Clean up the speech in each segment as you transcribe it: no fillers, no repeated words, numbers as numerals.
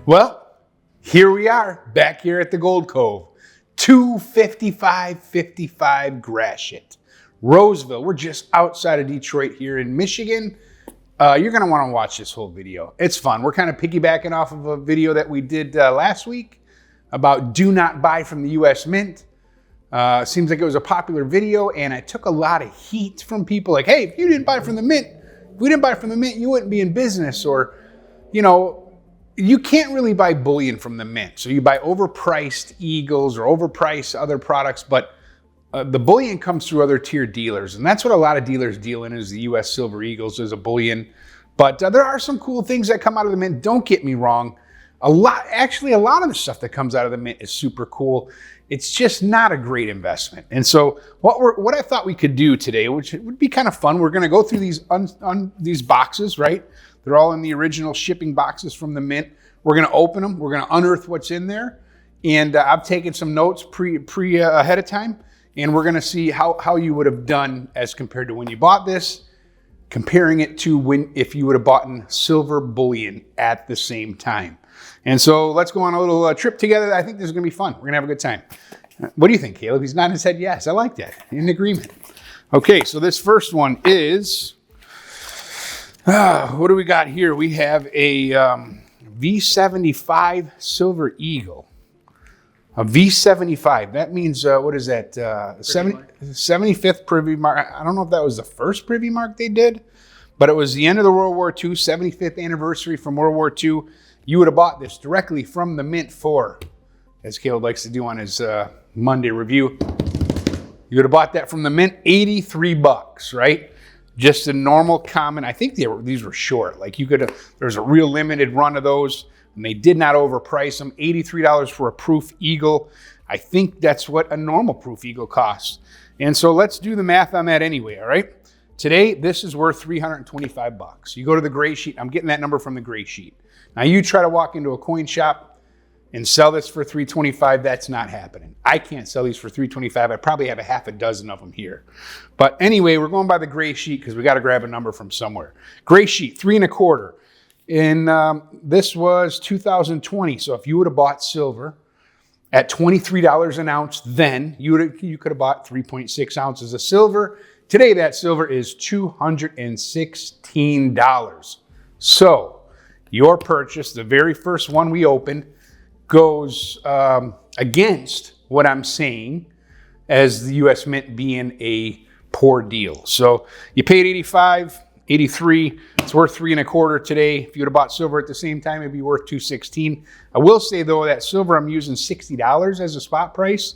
Well, here we are, back here at the Gold Cove. 255.55 Gratiot. Roseville, we're just outside of Detroit here in Michigan. You're going to want to watch this whole video. It's fun. We're kind of piggybacking off of a video that we did last week about do not buy from the U.S. Mint. Seems like it was a popular video, and I took a lot of heat from people like, hey, if you didn't buy from the Mint, if we didn't buy from the Mint, you wouldn't be in business. Or, you know, you can't really buy bullion from the Mint. So you buy overpriced Eagles or overpriced other products, but the bullion comes through other tier dealers. And that's what a lot of dealers deal in, is the U.S. Silver Eagles as a bullion. But there are some cool things that come out of the Mint. Don't get me wrong. A lot of the stuff that comes out of the Mint is super cool. It's just not a great investment. And so what I thought we could do today, which would be kind of fun, we're going to go through these boxes, right? They're all in the original shipping boxes from the Mint. We're going to open them. We're going to unearth what's in there. And I've taken some notes ahead of time. And we're going to see how you would have done as compared to when you bought this, comparing it to if you would have bought silver bullion at the same time. And so let's go on a little trip together. I think this is going to be fun. We're going to have a good time. What do you think, Caleb? He's nodding his head yes. I like that. In agreement. Okay, so this first one is... what do we got here? We have a V75 Silver Eagle. A V75. That means, what is that? 75th Privy Mark. I don't know if that was the first Privy Mark they did, but it was the end of the World War II, 75th anniversary from World War II. You would have bought this directly from the Mint for, as Caleb likes to do on his Monday review, you would have bought that from the Mint, 83 bucks, right? Just a normal common. I think these were short. Like there's a real limited run of those, and they did not overprice them. $83 for a proof Eagle. I think that's what a normal proof Eagle costs. And so let's do the math on that anyway, all right? Today, this is worth 325 bucks. You go to the gray sheet. I'm getting that number from the gray sheet. Now, you try to walk into a coin shop and sell this for 325, that's not happening. I can't sell these for 325. I probably have a half a dozen of them here. But anyway, we're going by the gray sheet because we got to grab a number from somewhere. Gray sheet, 3 1/4. And this was 2020. So if you would have bought silver at $23 an ounce, then you could have bought 3.6 ounces of silver. Today, that silver is $216. So your purchase, the very first one we opened, goes against what I'm saying as the U.S. Mint being a poor deal. So you paid 85, 83. It's worth 3 1/4 today. If you would have bought silver at the same time, it'd be worth 216. I will say though, that silver I'm using $60 as a spot price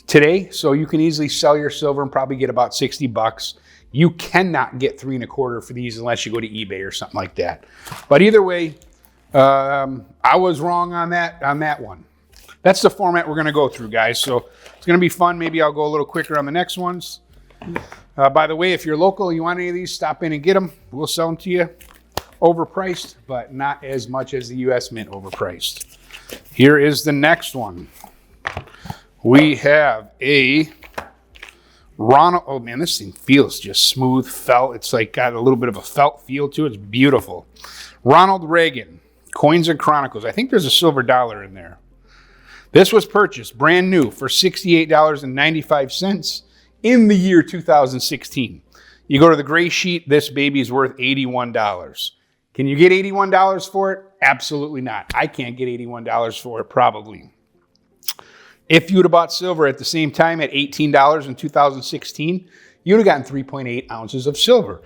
today. So you can easily sell your silver and probably get about 60 bucks. You cannot get 3 1/4 for these unless you go to eBay or something like that. But either way, I was wrong on that one. That's the format we're going to go through, guys. So it's going to be fun. Maybe I'll go a little quicker on the next ones. By the way, if you're local, you want any of these, stop in and get them. We'll sell them to you overpriced, but not as much as the U.S. Mint overpriced. Here is the next one. We have a Ronald. Oh man, this thing feels just smooth felt. It's like got a little bit of a felt feel to it. It's beautiful. Ronald Reagan. Coins and Chronicles. I think there's a silver dollar in there. This was purchased brand new for $68.95 in the year 2016. You go to the gray sheet, this baby is worth $81. Can you get $81 for it? Absolutely not. I can't get $81 for it, probably. If you would have bought silver at the same time at $18 in 2016, you would have gotten 3.8 ounces of silver.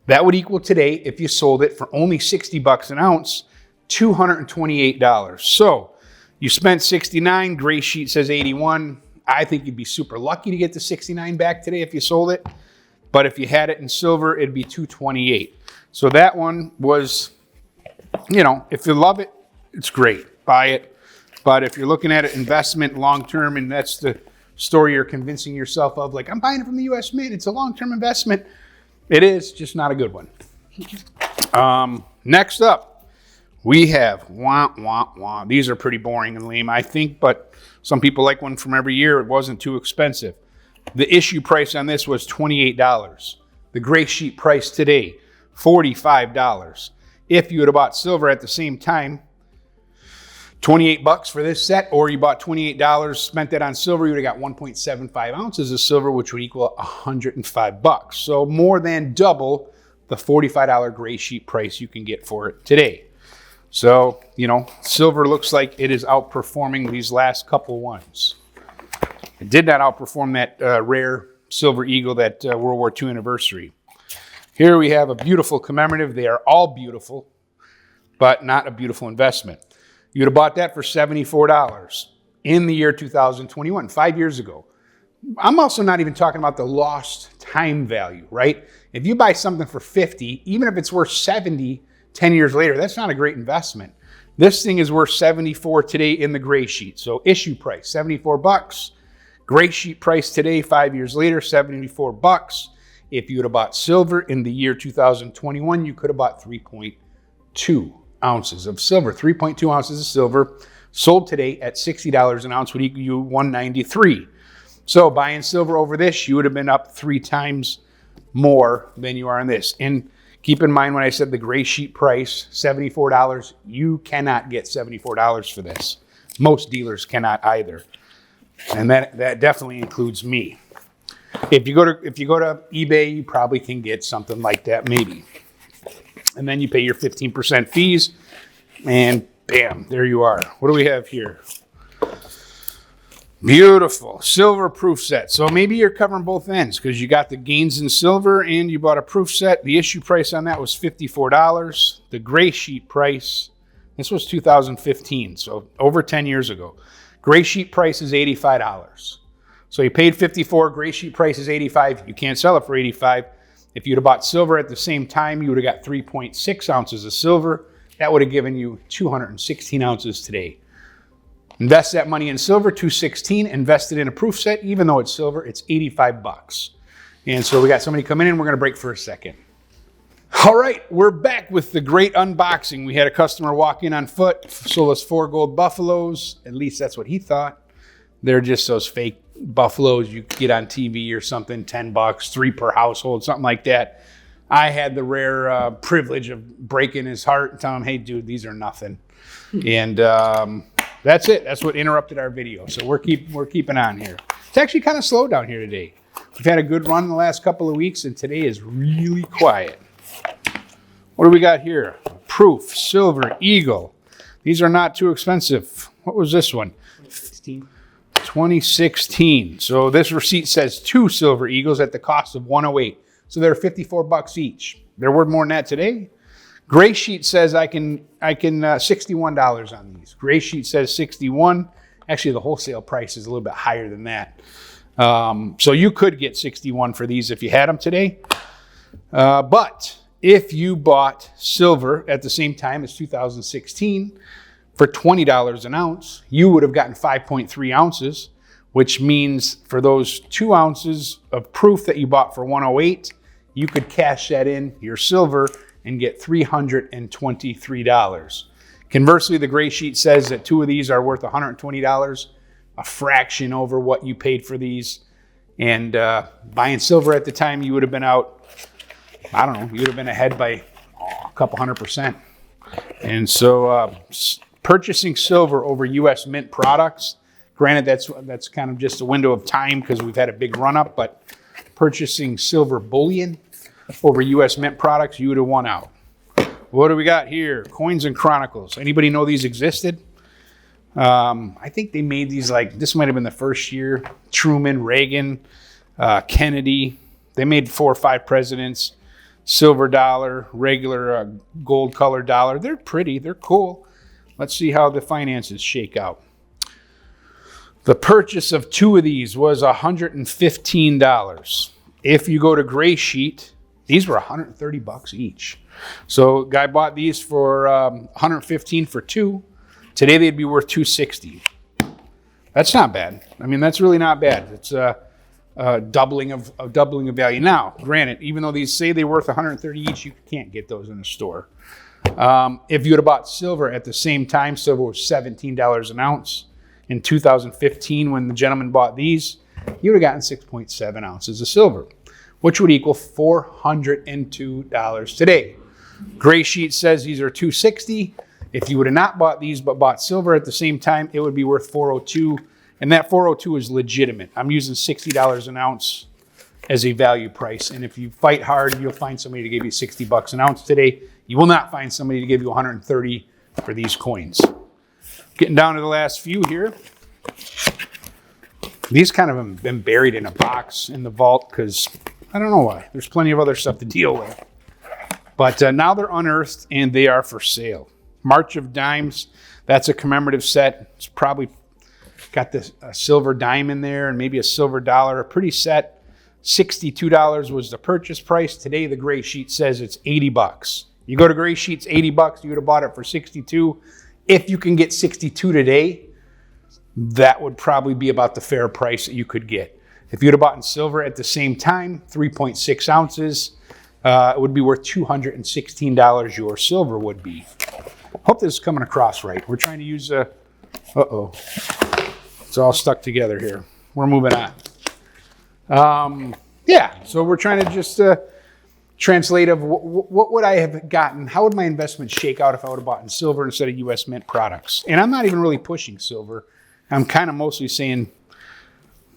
That would equal today, if you sold it for only 60 bucks an ounce, $228. So you spent 69, gray sheet says 81. I think you'd be super lucky to get the 69 back today if you sold it. But if you had it in silver, it'd be 228. So that one was, if you love it, it's great. Buy it. But if you're looking at it investment long-term, and that's the story you're convincing yourself of, like, I'm buying it from the U.S. Mint, it's a long-term investment. It is, just not a good one. Next up, we have These are pretty boring and lame, I think, but some people like one from every year. It wasn't too expensive. The issue price on this was $28. The gray sheet price today, $45. If you would have bought silver at the same time, $28 for this set, or you bought $28, spent that on silver, you would have got 1.75 ounces of silver, which would equal $105. So more than double the $45 gray sheet price you can get for it today. So, you know, silver looks like it is outperforming these last couple ones. It did not outperform that rare silver eagle, that World War II anniversary. Here we have a beautiful commemorative. They are all beautiful, but not a beautiful investment. You'd have bought that for $74 in the year 2021, 5 years ago. I'm also not even talking about the lost time value, right? If you buy something for 50, even if it's worth 70 10 years later, that's not a great investment. This thing is worth 74 today in the gray sheet. So issue price, $74. Gray sheet price today, 5 years later, $74. If you would have bought silver in the year 2021, you could have bought 3.2 ounces of silver. 3.2 ounces of silver sold today at $60 an ounce would equal you $193. So buying silver over this, you would have been up 3 times more than you are on this. And keep in mind when I said the gray sheet price, $74, you cannot get $74 for this. Most dealers cannot either. And that definitely includes me. If you go to eBay, you probably can get something like that, maybe. And then you pay your 15% fees, and bam, there you are. What do we have here? Beautiful silver proof set. So maybe you're covering both ends because you got the gains in silver and you bought a proof set. The issue price on that was $54. The gray sheet price, this was 2015, so over 10 years ago. Gray sheet price is $85. So you paid $54, gray sheet price is $85. You can't sell it for $85. If you'd have bought silver at the same time, you would have got 3.6 ounces of silver. That would have given you 216 ounces today. Invest that money in silver, 216. Invest it in a proof set. Even though it's silver, it's $85. And so we got somebody coming in. We're going to break for a second. All right, we're back with the great unboxing. We had a customer walk in on foot, sold us 4 gold buffaloes. At least that's what he thought. They're just those fake buffaloes you get on TV or something, $10, 3 per household, something like that. I had the rare privilege of breaking his heart and telling him, hey, dude, these are nothing. And that's it. That's what interrupted our video. So we're keeping on here. It's actually kind of slow down here today. We've had a good run in the last couple of weeks, and today is really quiet. What do we got here? Proof, silver, eagle. These are not too expensive. What was this one? 2016. So this receipt says 2 silver eagles at the cost of $108. So they're $54 each. They're worth more than that today. Gray sheet says I can $61 on these. Gray sheet says 61. Actually, the wholesale price is a little bit higher than that. So you could get 61 for these if you had them today. But if you bought silver at the same time as 2016 for $20 an ounce, you would have gotten 5.3 ounces, which means for those 2 ounces of proof that you bought for $108, you could cash that in your silver and get $323. Conversely, the gray sheet says that 2 of these are worth $120, a fraction over what you paid for these. And buying silver at the time, you would have been out, I don't know, you would have been ahead by a couple 100%. And so purchasing silver over U.S. Mint products, granted that's kind of just a window of time because we've had a big run up, but purchasing silver bullion over U.S. Mint products, you would have won out. What do we got here? Coins and Chronicles. Anybody know these existed? I think they made these this might have been the first year. Truman, Reagan, Kennedy. They made 4 or 5 presidents. Silver dollar, regular gold colored dollar. They're pretty. They're cool. Let's see how the finances shake out. The purchase of 2 of these was $115. If you go to gray sheet, these were $130 each. So guy bought these for $115 for 2. Today they'd be worth $260. That's not bad. I mean, that's really not bad. It's a doubling of value. Now, granted, even though these say they're worth $130 each, you can't get those in the store. If you would have bought silver at the same time, silver was $17 an ounce. In 2015, when the gentleman bought these, you would have gotten 6.7 ounces of silver, which would equal $402 today. Gray sheet says these are $260. If you would have not bought these but bought silver at the same time, it would be worth $402. And that $402 is legitimate. I'm using $60 an ounce as a value price. And if you fight hard, you'll find somebody to give you $60 an ounce today. You will not find somebody to give you $130 for these coins. Getting down to the last few here. These kind of have been buried in a box in the vault because I don't know why. There's plenty of other stuff to deal with. But now they're unearthed and they are for sale. March of Dimes. That's a commemorative set. It's probably got this silver dime in there and maybe a silver dollar. A pretty set. $62 was the purchase price. Today the gray sheet says it's $80. You go to gray sheets, $80. You would have bought it for $62. If you can get $62 today, that would probably be about the fair price that you could get. If you'd have bought in silver at the same time, 3.6 ounces, it would be worth $216. Your silver would be. Hope this is coming across right. We're trying to use a... Uh-oh. It's all stuck together here. We're moving on. Yeah, so we're trying to just translate of what would I have gotten, how would my investment shake out if I would have bought in silver instead of U.S. Mint products? And I'm not even really pushing silver. I'm kind of mostly saying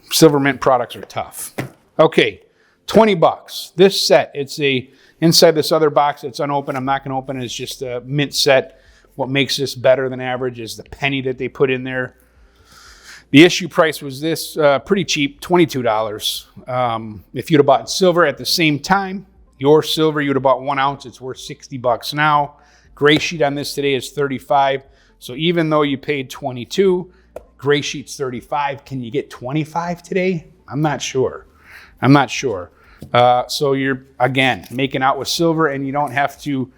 silver mint products are tough. Okay, $20. This set, it's inside this other box that's unopened. I'm not going to open it. It's just a mint set. What makes this better than average is the penny that they put in there. The issue price was this, pretty cheap, $22. If you'd have bought silver at the same time, your silver, you would have bought 1 ounce. It's worth $60 now. Gray sheet on this today is $35. So even though you paid $22, gray sheet's $35. Can you get $25 today? I'm not sure. So you're, again, making out with silver, and you don't have to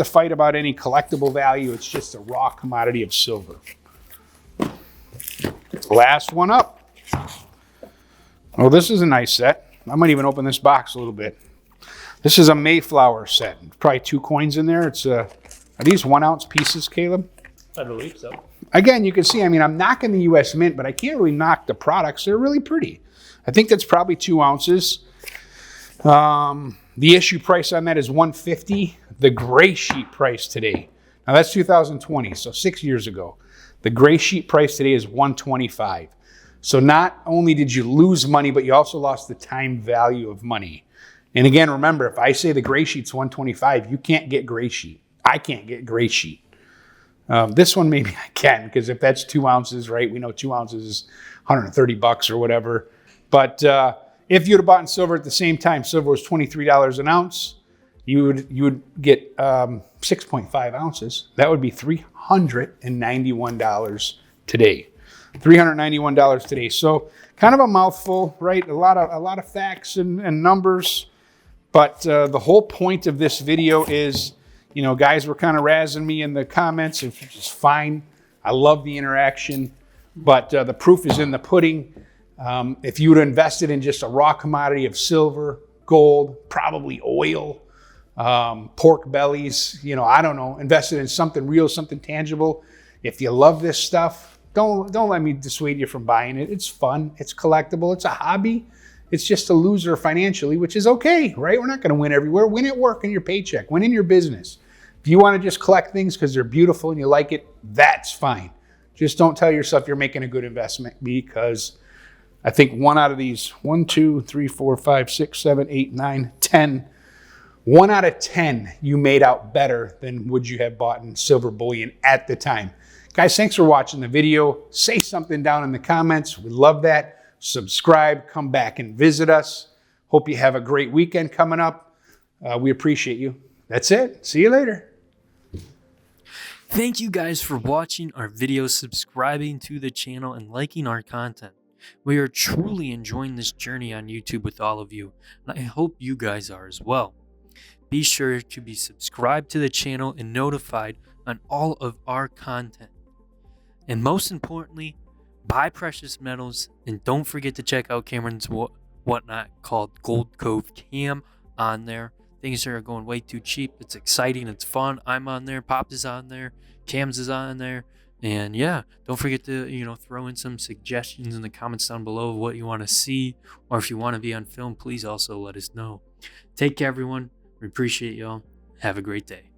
fight about any collectible value. It's just a raw commodity of silver. Last one up. Oh, this is a nice set. I might even open this box a little bit. This is a Mayflower set. Probably 2 coins in there. It's are these 1 ounce pieces, Caleb? I believe so. Again, you can see, I mean, I'm knocking the U.S. Mint, but I can't really knock the products. They're really pretty. I think that's probably 2 ounces. The issue price on that is $150. The gray sheet price today, now that's 2020, so 6 years ago. The gray sheet price today is $125. So not only did you lose money, but you also lost the time value of money. And again, remember, if I say the gray sheet's $125, you can't get gray sheet. I can't get gray sheet. This one maybe I can, because if that's 2 ounces, right? We know 2 ounces is $130 or whatever. But if you'd have bought in silver at the same time, silver was $23 an ounce, you would get 6.5 ounces. That would be $391 today. $391 today. So kind of a mouthful, right? A lot of facts and numbers. But the whole point of this video is, you know, guys were kind of razzing me in the comments, which is fine. I love the interaction, but the proof is in the pudding. If you would have invested in just a raw commodity of silver, gold, probably oil, pork bellies, you know, I don't know, invested in something real, something tangible. If you love this stuff, don't let me dissuade you from buying it. It's fun. It's collectible. It's a hobby. It's just a loser financially, which is okay, right? We're not going to win everywhere. Win at work in your paycheck. Win in your business. If you want to just collect things because they're beautiful and you like it, that's fine. Just don't tell yourself you're making a good investment, because I think 1 out of these, 1, 2, 3, 4, 5, 6, 7, 8, 9, 10, 1 out of 10 you made out better than would you have bought in silver bullion at the time. Guys, thanks for watching the video. Say something down in the comments. We love that. Subscribe. Come back and visit us. Hope you have a great weekend coming up. We appreciate you. That's it. See you later. Thank you guys for watching our videos, subscribing to the channel, and liking our content. We are truly enjoying this journey on YouTube with all of you, and I hope you guys are as well. Be sure to be subscribed to the channel and notified on all of our content. And most importantly, buy precious metals, and don't forget to check out Cameron's whatnot called Gold Cove Cam on there. Things are going way too cheap. It's exciting. It's fun. I'm on there. Pops is on there. Cams is on there. And yeah, don't forget to, throw in some suggestions in the comments down below of what you want to see. Or if you want to be on film, please also let us know. Take care, everyone. We appreciate y'all. Have a great day.